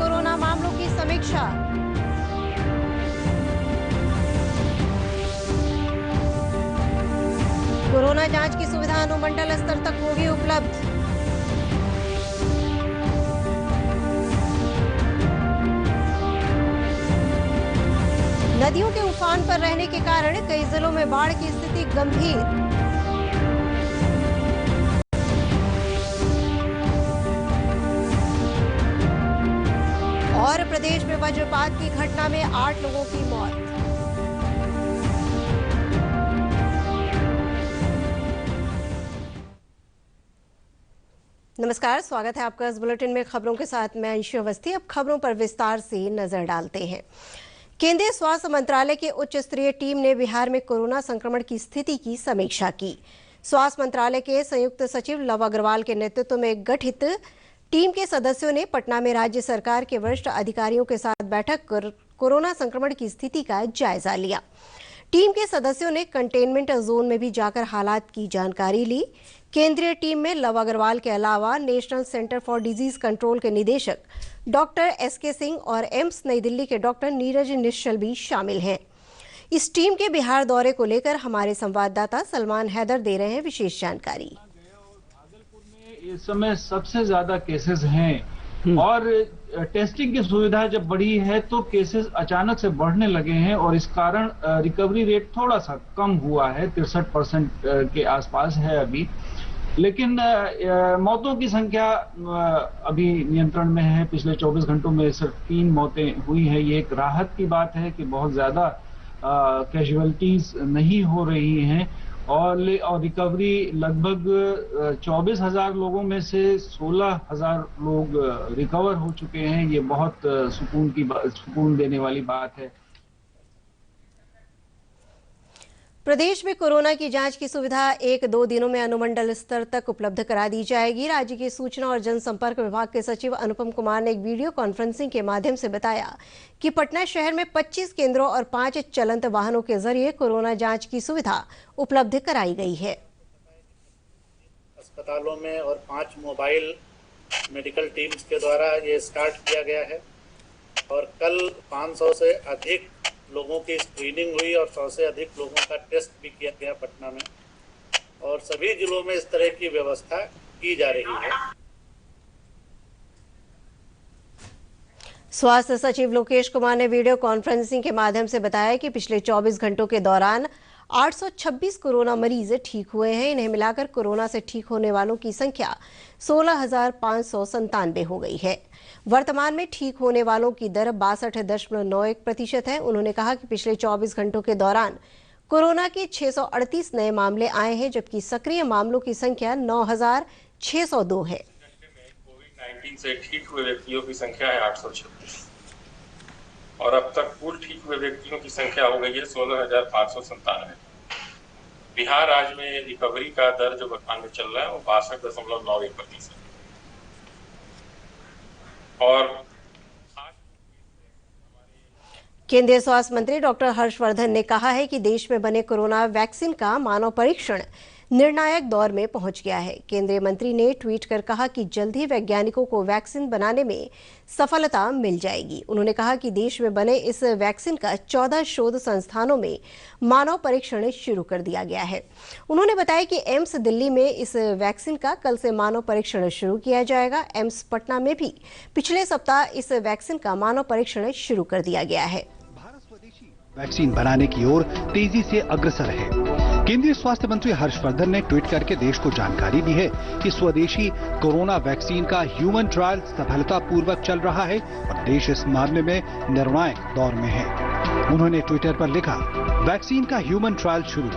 Corona मामलों की समीक्षा। कोरोना जांच की सुविधा अनुमंडल स्तर तक होगी उपलब्ध। नदियों के उफान पर रहने के कारण कई जिलों में बाढ़ की स्थिति गंभीर। और प्रदेश में वज्रपात की घटना में 8 लोगों की मौत। नमस्कार, स्वागत है आपका इस बुलेटिन में। खबरों के साथ मैं अंशु अवस्थी। अब खबरों पर विस्तार से नजर डालते हैं। केंद्रीय स्वास्थ्य मंत्रालय की उच्च स्तरीय टीम ने बिहार में कोरोना संक्रमण की स्थिति की समीक्षा की। स्वास्थ्य मंत्रालय के संयुक्त सचिव लव अग्रवाल के नेतृत्व में गठित टीम के सदस्यों ने पटना में राज्य सरकार के वरिष्ठ अधिकारियों के साथ बैठक कर कोरोना संक्रमण की स्थिति का जायजा लिया। टीम के सदस्यों ने कंटेनमेंट जोन में भी जाकर हालात की जानकारी ली। केंद्रीय टीम में लव अग्रवाल के अलावा national centre for disease control के निदेशक डॉक्टर एसके सिंह और एम्स नई दिल्ली के डॉक्टर नीरज निश्चल भी शामिल हैं। इस टीम के बिहार दौरे को लेकर हमारे संवाददाता सलमान हैदर दे रहे हैं विशेष जानकारी। भागलपुर में इस समय सबसे ज्यादा केसेस हैं और टेस्टिंग की सुविधा जब बढ़ी है तो केसेस अचानक से बढ़ने लगे हैं और इस कारण रिकवरी रेट थोड़ा सा कम हुआ है, 63% के आसपास है अभी। लेकिन मौतों की संख्या अभी नियंत्रण में है। पिछले 24 घंटों में सिर्फ 3 मौतें हुई है। ये एक राहत की बात है कि बहुत ज्यादा कैजुअलिटीज नहीं हो रही हैं और रिकवरी लगभग 24,000 लोगों में से 16,000 लोग रिकवर हो चुके हैं। ये बहुत सुकून देने वाली बात है। प्रदेश में कोरोना की जांच की सुविधा 1-2 दिनों में अनुमंडल स्तर तक उपलब्ध करा दी जाएगी। राज्य के सूचना और जनसंपर्क विभाग के सचिव अनुपम कुमार ने एक वीडियो कॉन्फ्रेंसिंग के माध्यम से बताया कि पटना शहर में 25 केंद्रों और 5 चलंत वाहनों के जरिए कोरोना जांच की सुविधा उपलब्ध कराई गई है। अस्पतालों में और 5 मोबाइल मेडिकल टीम्स के द्वारा ये स्टार्ट किया गया है और कल 500 से अधिक लोगों की स्क्रीनिंग हुई और 100 से अधिक लोगों का टेस्ट भी किया गया पटना में और सभी जिलों में इस तरह की व्यवस्था की जा रही है। स्वास्थ्य सचिव लोकेश कुमार ने वीडियो कॉन्फ्रेंसिंग के माध्यम से बताया कि पिछले 24 घंटों के दौरान 826 कोरोना मरीज ठीक हुए हैं। इन्हें मिलाकर कोरोना से ठीक होने वालों की संख्या 16,597 हो गई है। वर्तमान में ठीक होने वालों की दर 62.91% है। उन्होंने कहा कि पिछले 24 घंटों के दौरान कोरोना के 638 नए मामले आए हैं, जबकि सक्रिय मामलों की संख्या 9,602 है। कोविड-19 से ठीक हुए व्यक्तियों की संख्या है 826 और अब तक कुल ठीक हुए व्यक्तियों की संख्या हो गई है 16,597। बिहार राज्य में रिकवरी का दर जो वर्तमान में चल रहा है वो 62.91% और केंद्रीय स्वास्थ्य मंत्री डॉक्टर हर्षवर्धन ने कहा है कि देश में बने कोरोना वैक्सीन का मानव परीक्षण निर्णायक दौर में पहुंच गया है। केंद्रीय मंत्री ने ट्वीट कर कहा कि जल्द ही वैज्ञानिकों को वैक्सीन बनाने में सफलता मिल जाएगी। उन्होंने कहा कि देश में बने इस वैक्सीन का 14 शोध संस्थानों में मानव परीक्षण शुरू कर दिया गया है। उन्होंने बताया कि एम्स दिल्ली में इस वैक्सीन का कल से मानव परीक्षण शुरू किया जाएगा। एम्स पटना में भी पिछले सप्ताह इस वैक्सीन का मानव परीक्षण शुरू कर दिया गया है। वैक्सीन बनाने की ओर तेजी से अग्रसर है। केंद्रीय स्वास्थ्य मंत्री हर्षवर्धन ने ट्वीट करके देश को जानकारी दी है कि स्वदेशी कोरोना वैक्सीन का ह्यूमन ट्रायल सफलतापूर्वक चल रहा है और देश इस मामले में निर्णायक दौर में है। उन्होंने ट्विटर पर लिखा, वैक्सीन का ह्यूमन ट्रायल शुरू,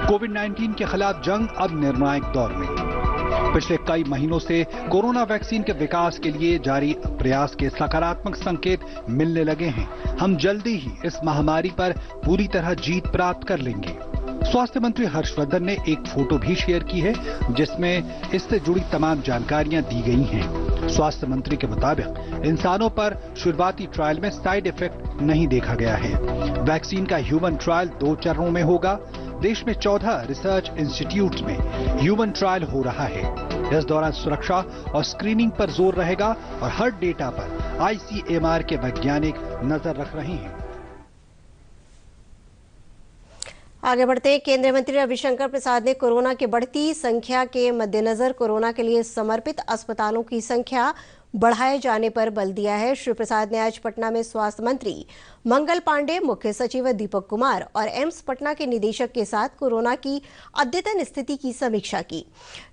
कोविड-19 के खिलाफ जंग अब निर्णायक दौर में। पिछले कई महीनों से कोरोना वैक्सीन के विकास के लिए जारी प्रयास के सकारात्मक संकेत मिलने लगे हैं। हम जल्दी ही इस महामारी पर पूरी तरह जीत प्राप्त कर लेंगे। स्वास्थ्य मंत्री हर्षवर्धन ने एक फोटो भी शेयर की है जिसमें इससे जुड़ी तमाम जानकारियां दी गई हैं। स्वास्थ्य मंत्री के मुताबिक इंसानों पर शुरुआती ट्रायल में साइड इफेक्ट नहीं देखा गया है। वैक्सीन का ह्यूमन ट्रायल 2 चरणों में होगा। देश में 14 रिसर्च इंस्टीट्यूट में ह्यूमन ट्रायल हो रहा है। इस दौरान सुरक्षा और स्क्रीनिंग पर जोर रहेगा और हर डेटा पर ICMR के वैज्ञानिक नजर रख रहे हैं। आगे बढ़ते हैं। केंद्रीय मंत्री रविशंकर प्रसाद ने कोरोना की बढ़ती संख्या के मद्देनजर कोरोना के लिए समर्पित अस्पतालों की संख्या बढ़ाए जाने पर बल दिया है। श्री प्रसाद ने आज पटना में स्वास्थ्य मंत्री मंगल पांडे, मुख्य सचिव दीपक कुमार और एम्स पटना के निदेशक के साथ कोरोना की अद्यतन स्थिति की समीक्षा की।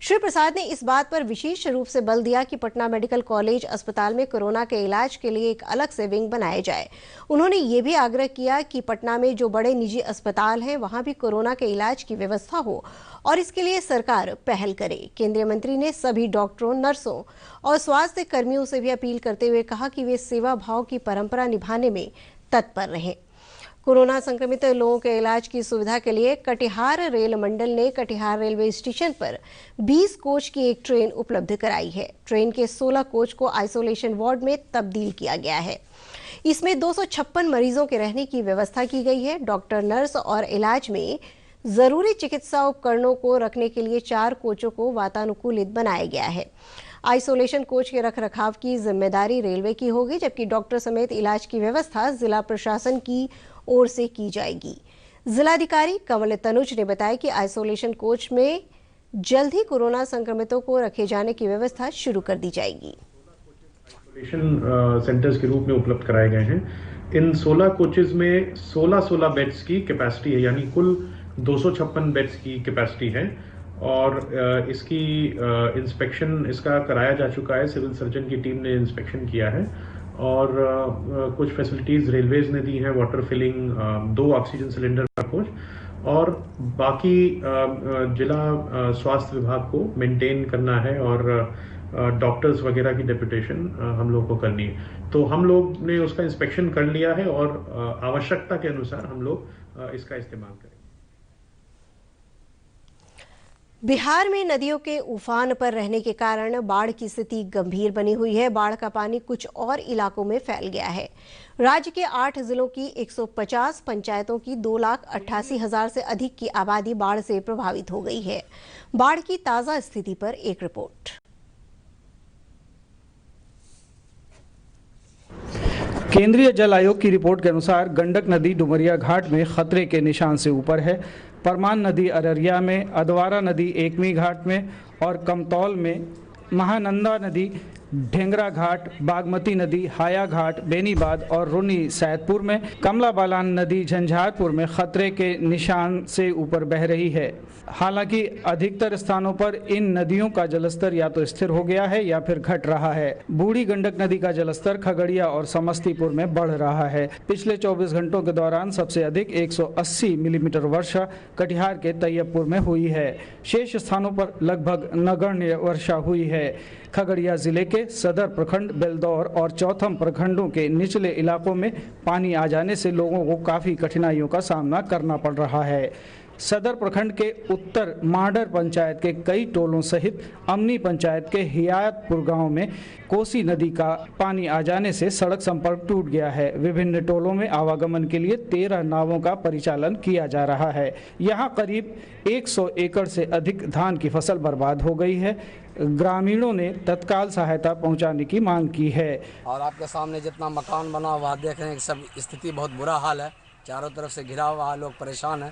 श्री प्रसाद ने इस बात पर विशेष रूप से बल दिया कि पटना मेडिकल कॉलेज अस्पताल में कोरोना के इलाज के लिए एक अलग से विंग बनाया जाए। उन्होंने ये भी आग्रह किया कि पटना में जो बड़े निजी अस्पताल हैं वहां भी कोरोना के इलाज की व्यवस्था हो और इसके लिए सरकार पहल करे। केंद्रीय मंत्री ने सभी डॉक्टरों, नर्सों और स्वास्थ्य कर्मियों से भी अपील करते हुए कहा कि वे सेवा भाव की परंपरा निभाने में तत्पर रहें। कोरोना संक्रमित लोगों के इलाज की सुविधा के लिए कटिहार रेल मंडल ने कटिहार रेलवे स्टेशन पर 20 कोच की एक ट्रेन उपलब्ध कराई है। ट्रेन के 16 कोच को आइसोलेशन वार्ड में तब्दील किया गया है। इसमें 256 मरीजों के रहने की व्यवस्था की गई है। डॉक्टर, नर्स और इलाज में जरूरी चिकित्सा उपकरणों को रखने के लिए 4 कोचों को वातानुकूलित बनाया गया है। आइसोलेशन कोच के रखरखाव की जिम्मेदारी रेलवे की होगी, जबकि डॉक्टर समेत इलाज की व्यवस्था जिला प्रशासन की ओर से की जाएगी। जिलाधिकारी कमल तनुज ने बताया कि आइसोलेशन कोच में जल्द ही कोरोना संक्रमितों को रखे जाने की व्यवस्था शुरू कर दी जाएगी। आइसोलेशन सेंटर्स के रूप में उपलब्ध कराए गए हैं। इन 16 कोचेज में 16 बेड्स की कैपेसिटी है, यानी कुल 256 बेड्स की कैपेसिटी है और इसकी इंस्पेक्शन इसका कराया जा चुका है। सिविल सर्जन की टीम ने इंस्पेक्शन किया है और कुछ फैसिलिटीज रेलवेज ने दी हैं, वाटर फिलिंग, 2 ऑक्सीजन सिलेंडर का कोच और बाकी जिला स्वास्थ्य विभाग को मेंटेन करना है और डॉक्टर्स वगैरह की डेपुटेशन हम लोग को करनी है। तो हम लोग ने उसका इंस्पेक्शन कर लिया है और आवश्यकता के अनुसार हम लोग इसका इस्तेमाल करेंगे। बिहार में नदियों के उफान पर रहने के कारण बाढ़ की स्थिति गंभीर बनी हुई है। बाढ़ का पानी कुछ और इलाकों में फैल गया है। राज्य के 8 जिलों की 150 पंचायतों की 2,88,000 से अधिक की आबादी बाढ़ से प्रभावित हो गई है। बाढ़ की ताजा स्थिति पर एक रिपोर्ट। केंद्रीय जल आयोग की रिपोर्ट के अनुसार गंडक नदी डुमरिया घाट में खतरे के निशान से ऊपर है। परमान नदी अररिया में, अधवारा नदी एकमी घाट में और कमतौल में, महानंदा नदी ढेंगरा घाट, बागमती नदी हाया घाट, बेनीबाद और रुनी सैदपुर में, कमला बालान नदी झंझारपुर में खतरे के निशान से ऊपर बह रही है। हालांकि अधिकतर स्थानों पर इन नदियों का जलस्तर या तो स्थिर हो गया है या फिर घट रहा है। बूढ़ी गंडक नदी का जलस्तर खगड़िया और समस्तीपुर में बढ़ रहा है। पिछले 24 घंटों के दौरान सबसे अधिक 180 मिलीमीटर वर्षा कटिहार के तैयबपुर में हुई है। शेष स्थानों पर लगभग नगण्य वर्षा हुई है। खगड़िया जिले के सदर प्रखंड, बेलदौर और चौथम प्रखंडों के निचले इलाकों में पानी आ जाने से लोगों को काफी कठिनाइयों का सामना करना पड़ रहा है। सदर प्रखंड के उत्तर मांडर पंचायत के कई टोलों सहित अमनी पंचायत के हियायतपुर गांव में कोसी नदी का पानी आ जाने से सड़क संपर्क टूट गया है। विभिन्न टोलों में आवागमन के लिए 13 नावों का परिचालन किया जा रहा है। यहां करीब 100 एकड़ से अधिक धान की फसल बर्बाद हो गई है। ग्रामीणों ने तत्काल सहायता पहुंचाने की मांग की है। और आपके सामने जितना मकान बना हुआ देख रहे हैं, सब स्थिति बहुत बुरा हाल है। चारों तरफ से घिरा हुआ लोग परेशान है।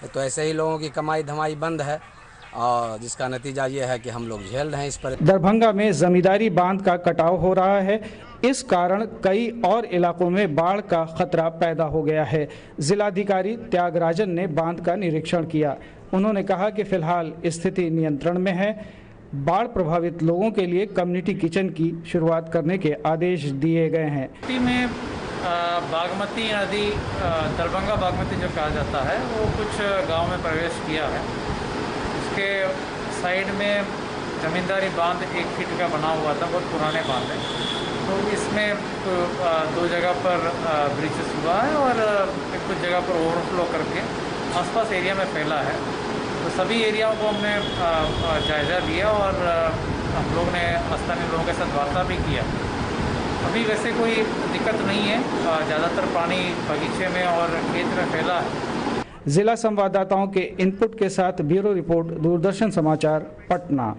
तो ऐसे ही लोगों की कमाई धमाई बंद है और जिसका नतीजा ये है कि हम लोग झेल रहे हैं इस पर। दरभंगा में जमींदारी बांध का कटाव हो रहा है। इस कारण कई और इलाकों में बाढ़ का खतरा पैदा हो गया है। जिलाधिकारी त्यागराजन ने बांध का निरीक्षण किया। उन्होंने कहा कि फिलहाल स्थिति नियंत्रण में है। बाढ़ प्रभावित लोगों के लिए कम्युनिटी किचन की शुरुआत करने के आदेश दिए गए हैं। बागमती नदी, दरभंगा बागमती जो कहा जाता है, वो कुछ गांव में प्रवेश किया है। उसके साइड में जमींदारी बांध 1 फीट का बना हुआ था, बहुत पुराने बांध है। तो इसमें तो 2 जगह पर ब्रीचेस हुआ है और कुछ जगह पर ओवरफ्लो करके आसपास एरिया में फैला है। तो सभी एरियाओं को हमने जायज़ा लिया और हम लोग ने स्थानीय लोगों के साथ वार्ता भी किया। अभी वैसे कोई दिक्कत नहीं है। ज़्यादातर पानी बगीचे में और खेत में फैला है। जिला संवाददाताओं के इनपुट के साथ ब्यूरो रिपोर्ट, दूरदर्शन समाचार, पटना।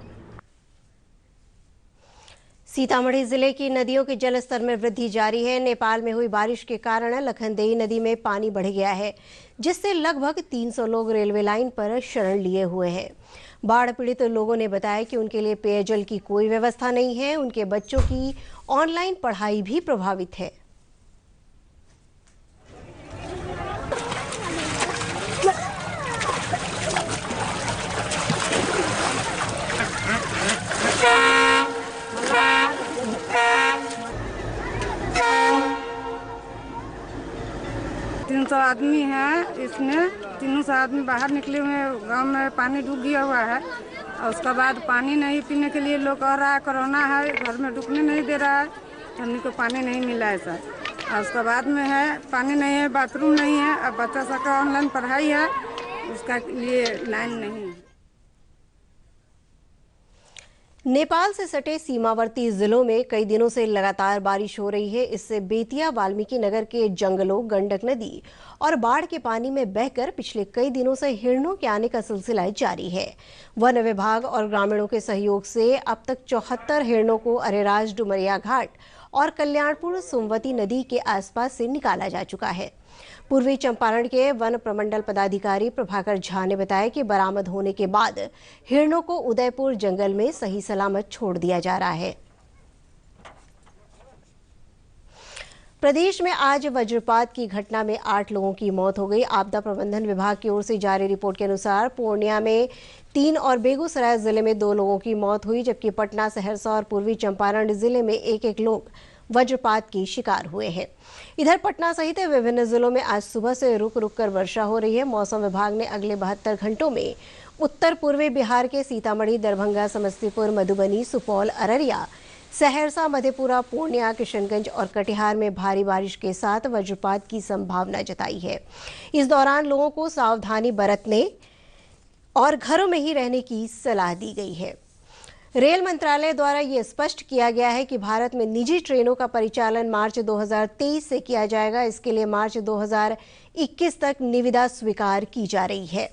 सीतामढ़ी जिले की नदियों के जलस्तर में वृद्धि जारी है। नेपाल में हुई बारिश के कारण लखनदेई नदी में पानी बढ़ गया है, जिससे लगभग 300 लोग रेलवे लाइन पर शरण लिए हुए हैं। बाढ़ पीड़ित लोगों ने बताया कि उनके लिए पेयजल की कोई व्यवस्था नहीं है। उनके बच्चों की ऑनलाइन पढ़ाई भी प्रभावित है। तीन 300 आदमी हैं। इसमें 300 आदमी बाहर निकले हुए हैं। गांव में पानी डूब गया हुआ है और उसके बाद पानी नहीं पीने के लिए लोग आ रहा है। कोरोना है, घर में रुकने नहीं दे रहा है, हमने को पानी नहीं मिला है सर। और उसके बाद में है पानी नहीं है, बाथरूम नहीं है। अब बच्चा सबका ऑनलाइन पढ़ाई है, उसका लिए लाइन नहीं है। नेपाल से सटे सीमावर्ती जिलों में कई दिनों से लगातार बारिश हो रही है। इससे बेतिया वाल्मीकि नगर के जंगलों, गंडक नदी और बाढ़ के पानी में बहकर पिछले कई दिनों से हिरणों के आने का सिलसिला जारी है। वन विभाग और ग्रामीणों के सहयोग से अब तक 74 हिरणों को अरेराज डुमरिया घाट और कल्याणपुर सोमवती नदी के आसपास से निकाला जा चुका है। पूर्वी चंपारण के वन प्रमंडल पदाधिकारी प्रभाकर झा ने बताया कि बरामद होने के बाद हिरणों को उदयपुर जंगल में सही सलामत छोड़ दिया जा रहा है। प्रदेश में आज वज्रपात की घटना में 8 लोगों की मौत हो गई। आपदा प्रबंधन विभाग की ओर से जारी रिपोर्ट के अनुसार पूर्णिया में 3 और बेगूसराय जिले में 2 लोगों की मौत हुई, जबकि पटना, सहरसा और पूर्वी चंपारण जिले में 1-1 लोग वज्रपात की शिकार हुए हैं। इधर पटना सहित विभिन्न जिलों में आज सुबह से रुक रुक कर वर्षा हो रही है। मौसम विभाग ने अगले 72 घंटों में उत्तर पूर्वी बिहार के सीतामढ़ी, दरभंगा, समस्तीपुर, मधुबनी, सुपौल, अररिया, सहरसा, मधेपुरा, पूर्णिया, किशनगंज और कटिहार में भारी बारिश के साथ वज्रपात की संभावना जताई है। इस दौरान लोगों को सावधानी बरतने और घरों में ही रहने की सलाह दी गई है। रेल मंत्रालय द्वारा ये स्पष्ट किया गया है कि भारत में निजी ट्रेनों का परिचालन मार्च 2023 से किया जाएगा। इसके लिए मार्च 2021 तक निविदा स्वीकार की जा रही है।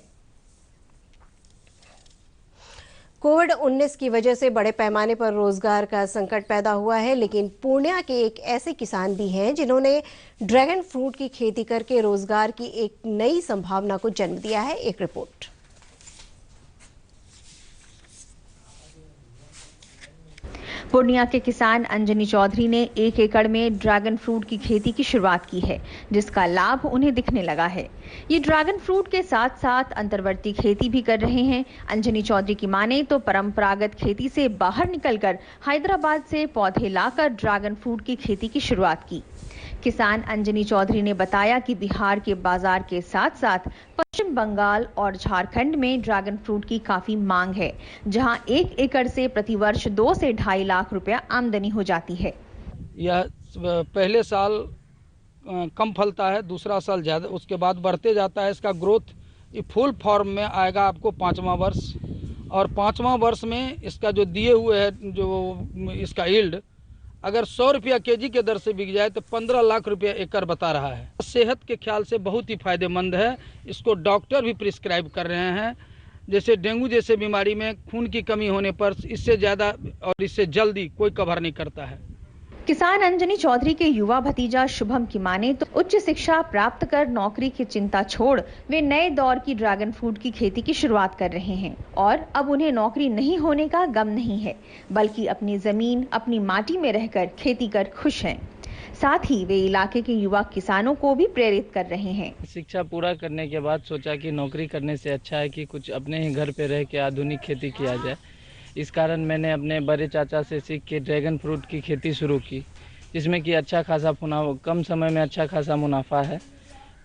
कोविड-19 की वजह से बड़े पैमाने पर रोजगार का संकट पैदा हुआ है, लेकिन पूर्णिया के एक ऐसे किसान भी हैं जिन्होंने ड्रैगन फ्रूट की खेती करके रोजगार की एक नई संभावना को जन्म दिया है। एक रिपोर्ट। पूर्णिया के किसान अंजनी चौधरी ने 1 एकड़ में ड्रैगन फ्रूट की खेती की शुरुआत की है, जिसका लाभ उन्हें दिखने लगा है। ये ड्रैगन फ्रूट के साथ साथ अंतर्वर्ती खेती भी कर रहे हैं। अंजनी चौधरी की माने तो परंपरागत खेती से बाहर निकलकर हैदराबाद से पौधे लाकर ड्रैगन फ्रूट की खेती की शुरुआत की। किसान अंजनी चौधरी ने बताया कि बिहार के बाजार के साथ साथ पश्चिम बंगाल और झारखंड में ड्रैगन फ्रूट की काफी मांग है, जहां 1 एकड़ से प्रतिवर्ष 2 से 2.5 लाख रुपया आमदनी हो जाती है। यह पहले साल कम फलता है, दूसरा साल ज्यादा, उसके बाद बढ़ते जाता है। इसका ग्रोथ ये फुल फॉर्म में आएगा आपको 5वां वर्ष, और 5वां वर्ष में इसका जो दिए हुए है, जो इसका यील्ड अगर 100 रुपया केजी के दर से बिक जाए तो 15 लाख रुपया एकड़ बता रहा है। सेहत के ख्याल से बहुत ही फायदेमंद है। इसको डॉक्टर भी प्रिस्क्राइब कर रहे हैं। जैसे डेंगू जैसे बीमारी में खून की कमी होने पर इससे ज़्यादा और इससे जल्दी कोई कवर नहीं करता है। किसान अंजनी चौधरी के युवा भतीजा शुभम की माने तो उच्च शिक्षा प्राप्त कर नौकरी की चिंता छोड़ वे नए दौर की ड्रैगन फ्रूट की खेती की शुरुआत कर रहे हैं, और अब उन्हें नौकरी नहीं होने का गम नहीं है, बल्कि अपनी जमीन, अपनी माटी में रहकर खेती कर खुश हैं। साथ ही वे इलाके के युवा किसानों को भी प्रेरित कर रहे हैं। शिक्षा पूरा करने के बाद सोचा कि नौकरी करने से अच्छा है कि कुछ अपने ही घर पे रह के आधुनिक खेती किया जाए। इस कारण मैंने अपने बड़े चाचा से सीख के ड्रैगन फ्रूट की खेती शुरू की, जिसमें कि अच्छा खासा कम समय में अच्छा खासा मुनाफा है।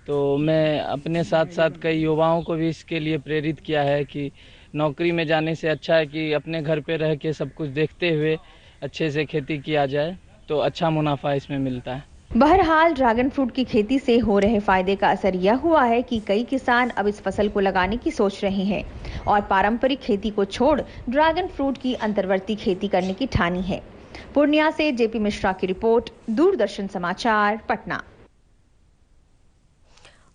तो मैं अपने साथ साथ कई युवाओं को भी इसके लिए प्रेरित किया है कि नौकरी में जाने से अच्छा है कि अपने घर पे रह के सब कुछ देखते हुए अच्छे से खेती किया जाए, तो अच्छा मुनाफा इसमें मिलता है। बहरहाल ड्रैगन फ्रूट की खेती से हो रहे फायदे का असर यह हुआ है कि कई किसान अब इस फसल को लगाने की सोच रहे हैं और पारंपरिक खेती को छोड़ ड्रैगन फ्रूट की अंतर्वर्ती खेती करने की ठानी है। पूर्णिया से जेपी मिश्रा की रिपोर्ट, दूरदर्शन समाचार, पटना।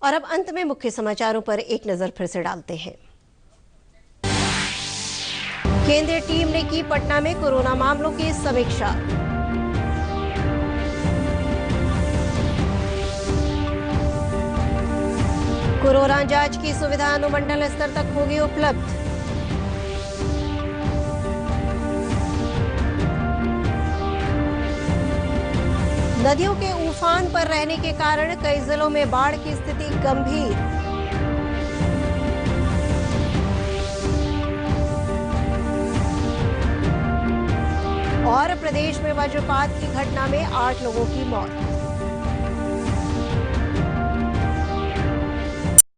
और अब अंत में मुख्य समाचारों पर एक नजर फिर से डालते हैं। केंद्रीय टीम ने की पटना में कोरोना मामलों की समीक्षा। कोरोना जांच की सुविधा अनुमंडल स्तर तक होगी उपलब्ध। नदियों के उफान पर रहने के कारण कई जिलों में बाढ़ की स्थिति गंभीर। और प्रदेश में वज्रपात की घटना में 8 लोगों की मौत।